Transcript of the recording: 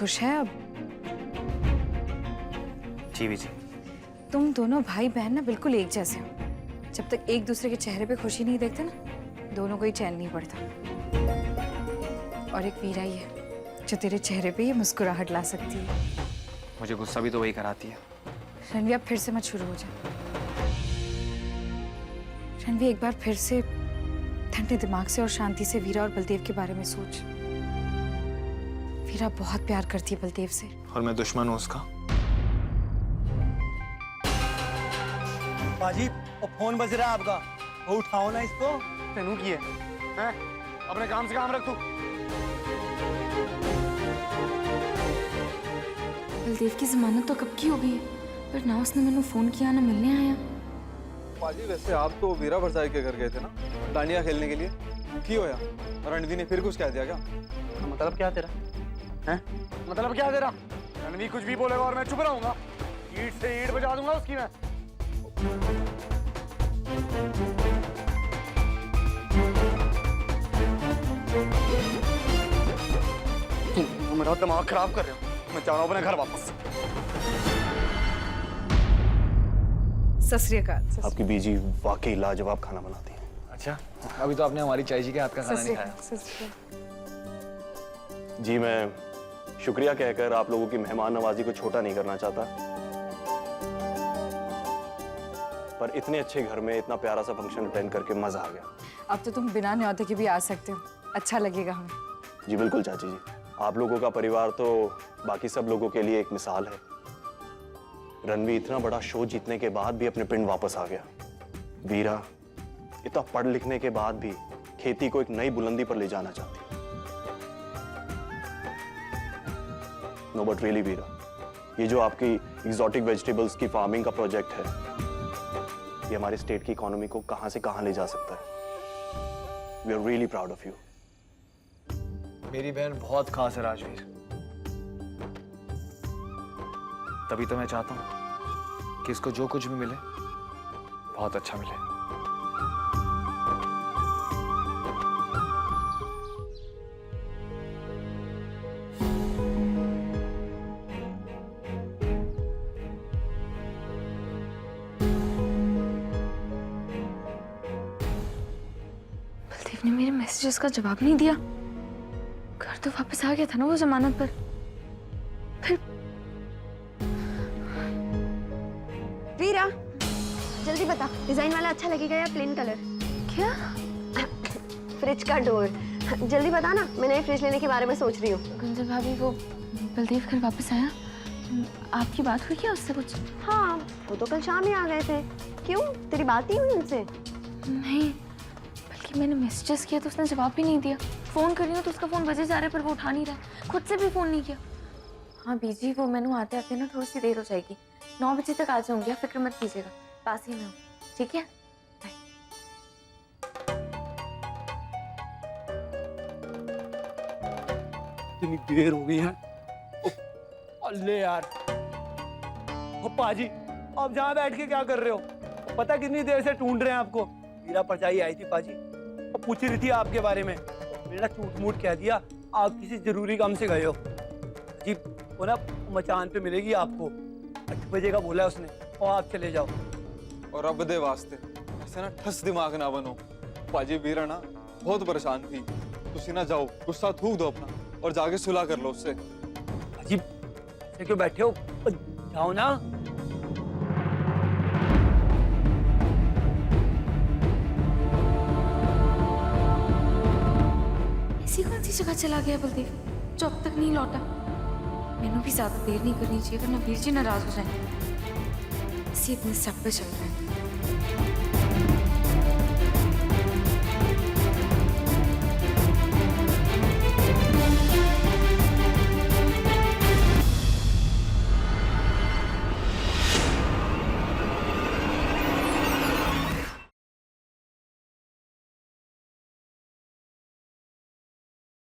खुश है अब? जी भी जी। तुम दोनों भाई बहन ना बिल्कुल एक जैसे हो। जब तक एक दूसरे के चेहरे पे खुशी नहीं देखते ना, दोनों को ही चैन नहीं पड़ता। और एक वीरा ही है जो तेरे चेहरे पे ये मुस्कुराहट ला सकती है। मुझे गुस्सा भी तो वही कराती है। रणवी, अब फिर से मत शुरू हो जाए। रणवी, एक बार फिर से ठंडे दिमाग से और शांति से वीरा और बलदेव के बारे में सोच। वीरा बहुत प्यार करती है बलदेव से। और मैं दुश्मन हूँ उसका। बाजी, और फोन बज रहा है आपका, वो उठाओ ना इसको। तेनू की है? अपने काम से काम रख तू। बलदेव की जमानत तो कब की हो गई है, पर ना उसने मैंने फोन किया ना मिलने आया। पाजी, वैसे आप तो वीरा भरसाई के घर गए थे ना डांडिया खेलने के लिए, की होया? रणवी ने फिर कुछ कह दिया क्या? मतलब क्या तेरा? हैं? मतलब क्या तेरा? रणवी कुछ भी बोलेगा और मैं चुप रहूंगा? ईंट से ईंट बजा दूंगा उसकी मैं। तुम मेरा दिमाग खराब कर रहे हो। मैं जा रहा हूँ अपने घर वापस। सत श्री अकाल। आपकी बीजी वाकई लाजवाब खाना बनाती है। अच्छा, अभी तो आपने हमारी चाय जी के हाथ का खाना नहीं खाया। जी, मैं शुक्रिया कहकर आप लोगों की मेहमान नवाजी को छोटा नहीं करना चाहता, पर इतने अच्छे घर में इतना प्यारा सा फंक्शन अटेंड करके मजा आ गया। अब तो तुम बिना न्योते के भी आ सकते हो, अच्छा लगेगा हमें। जी बिल्कुल चाची जी, आप लोगों का परिवार तो बाकी सब लोगों के लिए एक मिसाल है। रणवी इतना बड़ा शो जीतने के बाद भी अपने पिंड वापस आ गया। वीरा इतना पढ़ लिखने के बाद भी खेती को एक नई बुलंदी पर ले जाना चाहती है। नो बट रियली वीरा, ये जो आपकी एग्जॉटिक वेजिटेबल्स की फार्मिंग का प्रोजेक्ट है, ये हमारे स्टेट की इकोनॉमी को कहां से कहां ले जा सकता है। We are really proud of you. मेरी बहन बहुत खास है राजवीर, तभी तो मैं चाहता हूं कि इसको जो कुछ भी मिले बहुत अच्छा मिले। बलदेव ने मेरे मैसेजेस का जवाब नहीं दिया। घर तो वापस आ गया था ना वो जमानत पर। फिर वीरा, जल्दी बता, डिजाइन वाला अच्छा लगेगा या प्लेन कलर? क्या? फ्रिज का डोर, जल्दी बता ना, मैं नई फ्रिज लेने के बारे में सोच रही हूँ। गुंजन भाभी, वो बलदेव घर वापस आया, आपकी बात हुई क्या उससे कुछ? हाँ, वो तो कल शाम ही आ गए थे। क्यों, तेरी बात नहीं हुई उनसे? नहीं, बल्कि मैंने मैसेजेस किया तो उसने जवाब भी नहीं दिया। फोन कर रही हूँ तो उसका फोन बजे जा रहा है पर वो उठा नहीं रहा। खुद से भी फोन नहीं किया। हाँ बीजी, वो मैंने आते आते ना थोड़ी सी देर हो जाएगी। 9 बजे तक आ जाऊंगी, आप फिक्र मत कीजिएगा, पास ही में हूँ, ठीक है? इतनी देर हो गई है। अल्ले यार, ओ पाजी, अब जहाँ बैठ के क्या कर रहे हो? पता कितनी देर से ढूंढ रहे हैं आपको। वीरा परछाई आई थी पाजी, वो पूछ रही थी आपके बारे में। मेरा झूठ मूठ कह दिया आप किसी जरूरी काम से गए हो। जी, वो ना मचान पे मिलेगी आपको, 8 बजे का बोला है उसने, और आप चले जाओ। और रब दे वास्ते ऐसे ना ठस दिमाग ना बनो। पाजी, वीरा ना बहुत परेशान थी, तुसी ना जाओ, गुस्सा थूक दो अपना और जाके सुलह कर लो उससे। पाजी, ऐसे क्यों बैठे हो? जाओ ना। ऐसी कौन सी जगह चला गया बलदेव जो अब तक नहीं लौटा? मैंने भी ज्यादा देर नहीं करनी चाहिए वरना वीर जी नाराज हो जाएंगे। इसी अपने स्टेप पे चल रहे हैं।